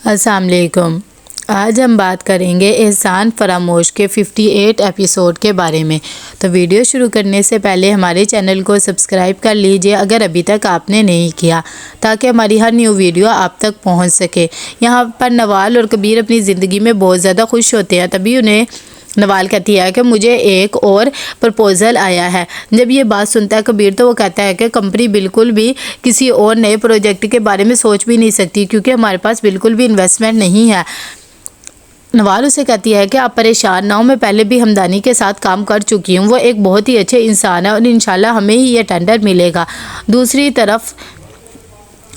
السلام علیکم۔ آج ہم بات کریں گے احسان فراموش کے 58 ایپیسوڈ کے بارے میں۔ تو ویڈیو شروع کرنے سے پہلے ہمارے چینل کو سبسکرائب کر لیجئے اگر ابھی تک آپ نے نہیں کیا، تاکہ ہماری ہر نیو ویڈیو آپ تک پہنچ سکے۔ یہاں پر نوال اور کبیر اپنی زندگی میں بہت زیادہ خوش ہوتے ہیں، تبھی انہیں نوال کہتی ہے کہ مجھے ایک اور پرپوزل آیا ہے۔ جب یہ بات سنتا ہے کبیر تو وہ کہتا ہے کہ کمپنی بالکل بھی کسی اور نئے پروجیکٹ کے بارے میں سوچ بھی نہیں سکتی، کیونکہ ہمارے پاس بالکل بھی انویسٹمنٹ نہیں ہے۔ نوال اسے کہتی ہے کہ آپ پریشان نہ ہو، میں پہلے بھی ہمدانی کے ساتھ کام کر چکی ہوں، وہ ایک بہت ہی اچھے انسان ہے اور انشاءاللہ ہمیں ہی یہ ٹینڈر ملے گا۔ دوسری طرف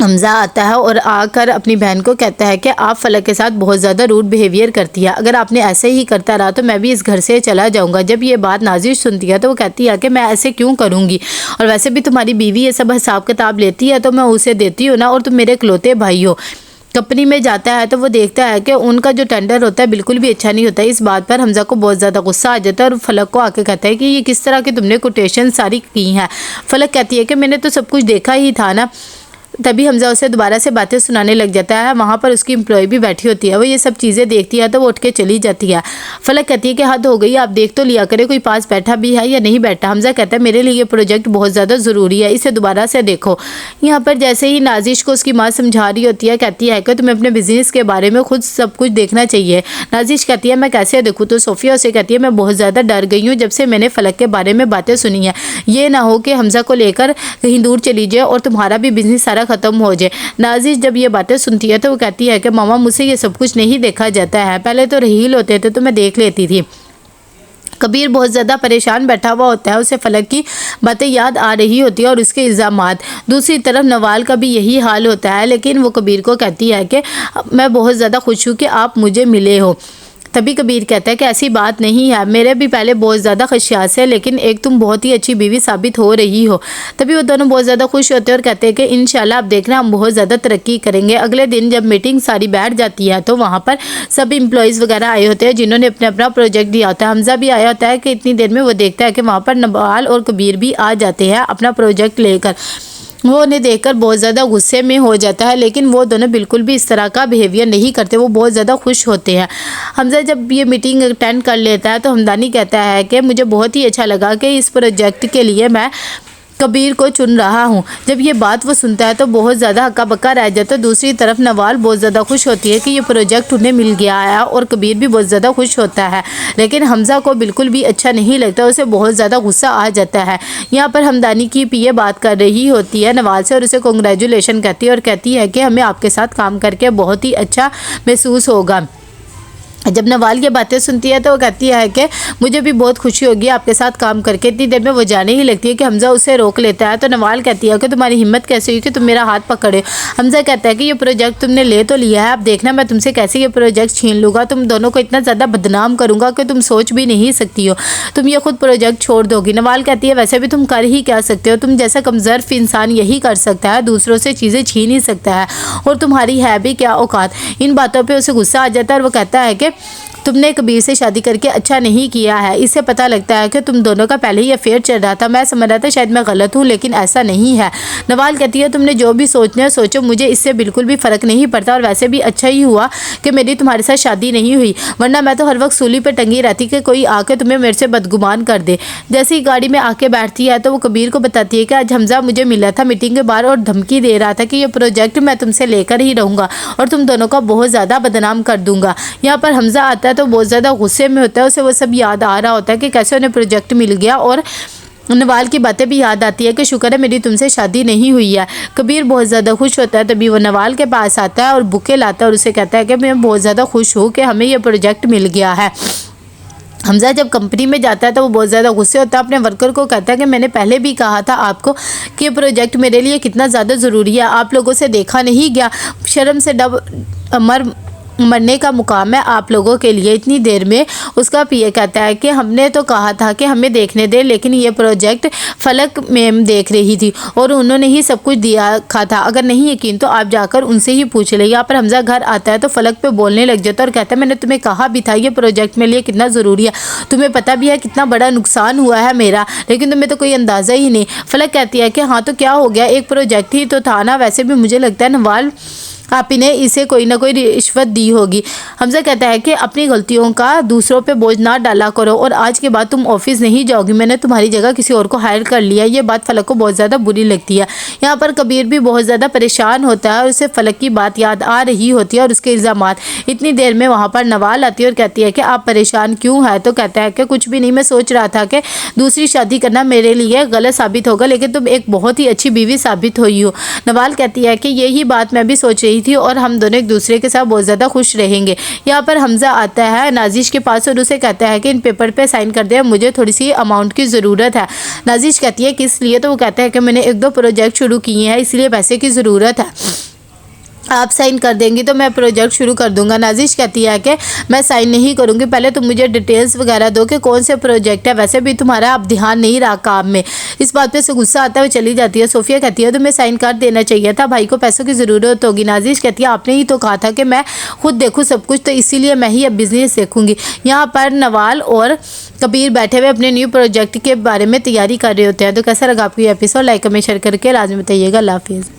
حمزہ آتا ہے اور آ کر اپنی بہن کو کہتا ہے کہ آپ فلک کے ساتھ بہت زیادہ روڈ بیہیویئر کرتی ہے، اگر آپ نے ایسے ہی کرتا رہا تو میں بھی اس گھر سے چلا جاؤں گا۔ جب یہ بات نازش سنتی ہے تو وہ کہتی ہے کہ میں ایسے کیوں کروں گی، اور ویسے بھی تمہاری بیوی یہ سب حساب کتاب لیتی ہے تو میں اسے دیتی ہوں نا، اور تم میرے اکلوتے بھائی ہو۔ کمپنی میں جاتا ہے تو وہ دیکھتا ہے کہ ان کا جو ٹینڈر ہوتا ہے بالکل بھی اچھا نہیں ہوتا ہے۔ اس بات پر حمزہ کو بہت زیادہ غصہ آ جاتا ہے اور فلک کو آ کے کہتا ہے کہ یہ کس طرح کی تم نے کوٹیشن ساری کی ہیں۔ فلک کہتی ہے کہ میں نے تو سب کچھ دیکھا ہی تھا نا۔ تبھی حمزہ اسے دوبارہ سے باتیں سنانے لگ جاتا ہے۔ وہاں پر اس کی امپلائی بھی بیٹھی ہوتی ہے، وہ یہ سب چیزیں دیکھتی ہے تو وہ اٹھ کے چلی جاتی ہے۔ فلک کہتی ہے کہ حد ہو گئی، آپ دیکھ تو لیا کرے کوئی پاس بیٹھا بھی ہے یا نہیں بیٹھا۔ حمزہ کہتا ہے میرے لیے یہ پروجیکٹ بہت زیادہ ضروری ہے، اسے دوبارہ سے دیکھو۔ یہاں پر جیسے ہی نازش کو اس کی ماں سمجھا رہی ہوتی ہے، کہتی ہے کہ تمہیں اپنے بزنس کے بارے میں خود سب کچھ دیکھنا چاہیے۔ نازش کہتی ہے میں کیسے دیکھوں، تو صوفیہ اسے کہتی ہے میں بہت زیادہ ڈر گئی ہوں جب سے میں نے فلک کے بارے میں باتیں سنی ہیں، یہ نہ ہو کہ حمزہ کو لے کر کہیں دور چلی جائے اور تمہارا بھی بزنس سارا ختم ہو جائے۔ نازش جب یہ باتیں سنتی ہے تو وہ کہتی ہے کہ ماما مجھ سے یہ سب کچھ نہیں دیکھا جاتا ہے، پہلے تو رحیل ہوتے تھے تو میں دیکھ لیتی تھی۔ کبیر بہت زیادہ پریشان بیٹھا ہوا ہوتا ہے، اسے فلک کی باتیں یاد آ رہی ہوتی ہیں اور اس کے الزامات۔ دوسری طرف نوال کا بھی یہی حال ہوتا ہے، لیکن وہ کبیر کو کہتی ہے کہ میں بہت زیادہ خوش ہوں کہ آپ مجھے ملے ہو۔ تبھی کبیر کہتا ہے کہ ایسی بات نہیں ہے، میرے بھی پہلے بہت زیادہ خدشات سے، لیکن ایک تم بہت ہی اچھی بیوی ثابت ہو رہی ہو۔ تبھی وہ دونوں بہت زیادہ خوش ہوتے ہیں اور کہتے ہیں کہ انشاءاللہ آپ دیکھنا ہم بہت زیادہ ترقی کریں گے۔ اگلے دن جب میٹنگ ساری بیٹھ جاتی ہے تو وہاں پر سب امپلائیز وغیرہ آئے ہوتے ہیں جنہوں نے اپنا پروجیکٹ دیا ہوتا ہے۔ حمزہ بھی آیا ہوتا ہے کہ اتنی دیر میں وہ دیکھتا ہے کہ وہاں پر نوال اور کبیر بھی آ جاتے ہیں اپنا پروجیکٹ لے کر۔ وہ انہیں دیکھ کر بہت زیادہ غصے میں ہو جاتا ہے، لیکن وہ دونوں بالکل بھی اس طرح کا بیہیویئر نہیں کرتے، وہ بہت زیادہ خوش ہوتے ہیں۔ حمزہ جب یہ میٹنگ اٹینڈ کر لیتا ہے تو ہمدانی کہتا ہے کہ مجھے بہت ہی اچھا لگا کہ اس پروجیکٹ کے لیے میں کبیر کو چن رہا ہوں۔ جب یہ بات وہ سنتا ہے تو بہت زیادہ ہکا بکا رہ جاتا ہے۔ دوسری طرف نوال بہت زیادہ خوش ہوتی ہے کہ یہ پروجیکٹ انہیں مل گیا ہے، اور کبیر بھی بہت زیادہ خوش ہوتا ہے، لیکن حمزہ کو بالکل بھی اچھا نہیں لگتا، اسے بہت زیادہ غصہ آ جاتا ہے۔ یہاں پر ہمدانی کی پی اے بات کر رہی ہوتی ہے نوال سے اور اسے کنگریچولیشن کہتی ہے اور کہتی ہے کہ ہمیں آپ کے ساتھ کام کر کے بہت ہی اچھا محسوس ہوگا۔ جب نوال یہ باتیں سنتی ہے تو وہ کہتی ہے کہ مجھے بھی بہت خوشی ہوگی آپ کے ساتھ کام کر کے۔ اتنی دیر میں وہ جانے ہی لگتی ہے کہ حمزہ اسے روک لیتا ہے، تو نوال کہتی ہے کہ تمہاری ہمت کیسے ہوئی کہ تم میرا ہاتھ پکڑے۔ حمزہ کہتا ہے کہ یہ پروجیکٹ تم نے لے تو لیا ہے، اب دیکھنا میں تم سے کیسے یہ پروجیکٹ چھین لوں گا، تم دونوں کو اتنا زیادہ بدنام کروں گا کہ تم سوچ بھی نہیں سکتی ہو، تم یہ خود پروجیکٹ چھوڑ دو گی۔ نوال کہتی ہے ویسے بھی تم کر ہی کیا سکتے ہو، تم جیسا کمظرف انسان یہی کر سکتا ہے، دوسروں سے چیزیں چھین ہی سکتا ہے، اور تمہاری ہے بھی کیا اوقات۔ ان باتوں پہ اسے غصہ آ جاتا ہے اور وہ کہتا ہے کہ تم نے کبیر سے شادی کر کے اچھا نہیں کیا ہے، اس سے پتہ لگتا ہے کہ تم دونوں کا پہلے ہی افیئر چل رہا تھا، میں سمجھ رہا تھا شاید میں غلط ہوں لیکن ایسا نہیں ہے۔ نوال کہتی ہے تم نے جو بھی سوچنا ہے سوچو، مجھے اس سے بالکل بھی فرق نہیں پڑتا، اور ویسے بھی اچھا ہی ہوا کہ میری تمہارے ساتھ شادی نہیں ہوئی، ورنہ میں تو ہر وقت سولی پہ ٹنگی رہتی کہ کوئی آ کے تمہیں میرے سے بدگمان کر دے۔ جیسے ہی گاڑی میں آ کے بیٹھتی ہے تو وہ کبیر کو بتاتی ہے کہ آج حمزہ مجھے ملا تھا میٹنگ کے باہر اور دھمکی دے رہا تھا کہ یہ پروجیکٹ میں تم سے لے کر ہی رہوں گا اور تم دونوں کو بہت زیادہ بدنام کر دوں گا۔ یہاں پر حمزہ آتا ہے تو بہت زیادہ غصے میں ہوتا ہے، اسے وہ سب یاد آ رہا ہوتا ہے کہ کیسے انہیں پروجیکٹ مل گیا، اور نوال کی باتیں بھی یاد آتی ہے کہ شکر ہے میری تم سے شادی نہیں ہوئی ہے۔ کبیر بہت زیادہ خوش ہوتا ہے، تبھی وہ نوال کے پاس آتا ہے اور بکے لاتا ہے اور اسے کہتا ہے کہ میں بہت زیادہ خوش ہوں کہ ہمیں یہ پروجیکٹ مل گیا ہے۔ حمزہ جب کمپنی میں جاتا ہے تو وہ بہت زیادہ غصے ہوتا ہے، اپنے ورکر کو کہتا ہے کہ میں نے پہلے بھی کہا تھا آپ کو کہ یہ پروجیکٹ میرے لیے کتنا زیادہ ضروری ہے، آپ لوگوں سے دیکھا نہیں گیا، شرم سے مرنے کا مقام ہے آپ لوگوں کے لیے۔ اتنی دیر میں اس کا پی اے کہتا ہے کہ ہم نے تو کہا تھا کہ ہمیں دیکھنے دے، لیکن یہ پروجیکٹ فلک میم دیکھ رہی تھی اور انہوں نے ہی سب کچھ دیکھا تھا، اگر نہیں یقین تو آپ جا کر ان سے ہی پوچھ لیں۔ یہاں پر حمزہ گھر آتا ہے تو فلک پہ بولنے لگ جاتا ہے اور کہتا ہے میں نے تمہیں کہا بھی تھا یہ پروجیکٹ میرے لیے کتنا ضروری ہے، تمہیں پتہ بھی ہے کتنا بڑا نقصان ہوا ہے میرا، لیکن تمہیں تو کوئی اندازہ ہی نہیں۔ فلک کہتی ہے کہ ہاں تو کیا ہو گیا، ایک پروجیکٹ ہی تو تھا نا، ویسے بھی مجھے لگتا ہے نوال آپ نے اسے کوئی نہ کوئی رشوت دی ہوگی۔ حمزہ کہتا ہے کہ اپنی غلطیوں کا دوسروں پہ بوجھ نہ ڈالا کرو اور آج کے بعد تم آفس نہیں جاؤ گی، میں نے تمہاری جگہ کسی اور کو ہائر کر لیا۔ یہ بات فلک کو بہت زیادہ بری لگتی ہے۔ یہاں پر کبیر بھی بہت زیادہ پریشان ہوتا ہے اور اسے فلک کی بات یاد آ رہی ہوتی ہے اور اس کے الزامات۔ اتنی دیر میں وہاں پر نوال آتی ہے اور کہتی ہے کہ آپ پریشان کیوں ہیں؟ تو کہتا ہے کہ کچھ بھی نہیں، میں سوچ رہا تھا کہ دوسری شادی کرنا میرے لیے غلط ثابت ہوگا، لیکن تم ایک بہت ہی اچھی بیوی ثابت ہوئی ہو۔ نوال کہتی ہے کہ یہی بات میں بھی سوچ رہی تھی اور ہم دونوں ایک دوسرے کے ساتھ بہت زیادہ خوش رہیں گے۔ یہاں پر حمزہ آتا ہے نازش کے پاس اور اسے کہتا ہے کہ ان پیپر پہ سائن کر دے، مجھے تھوڑی سی اماؤنٹ کی ضرورت ہے۔ نازش کہتی ہے کس لیے؟ تو وہ کہتا ہے کہ میں نے 1-2 پروجیکٹ شروع کیے ہیں، اس لیے پیسے کی ضرورت ہے، آپ سائن کر دیں گی تو میں پروجیکٹ شروع کر دوں گا۔ نازش کہتی ہے کہ میں سائن نہیں کروں گی، پہلے تم مجھے ڈیٹیلز وغیرہ دو کہ کون سے پروجیکٹ ہے، ویسے بھی تمہارا اب دھیان نہیں رہا کام میں۔ اس بات پہ سے غصہ آتا ہے، وہ چلی جاتی ہے۔ صوفیہ کہتی ہے تو میں سائن کر دینا چاہیے تھا، بھائی کو پیسوں کی ضرورت ہوگی۔ نازش کہتی ہے آپ نے ہی تو کہا تھا کہ میں خود دیکھوں سب کچھ، تو اسی لیے میں ہی اب بزنس دیکھوں گی۔ یہاں پر نوال اور کبیر بیٹھے ہوئے اپنے نیو پروجیکٹ کے بارے میں تیاری کر رہے ہوتے ہیں۔ تو کیسا لگا آپ کو یہ ایپیسوڈ؟ لائک کمنٹ شیئر کر کے لازمی بتائیے گا۔ اللہ حافظ۔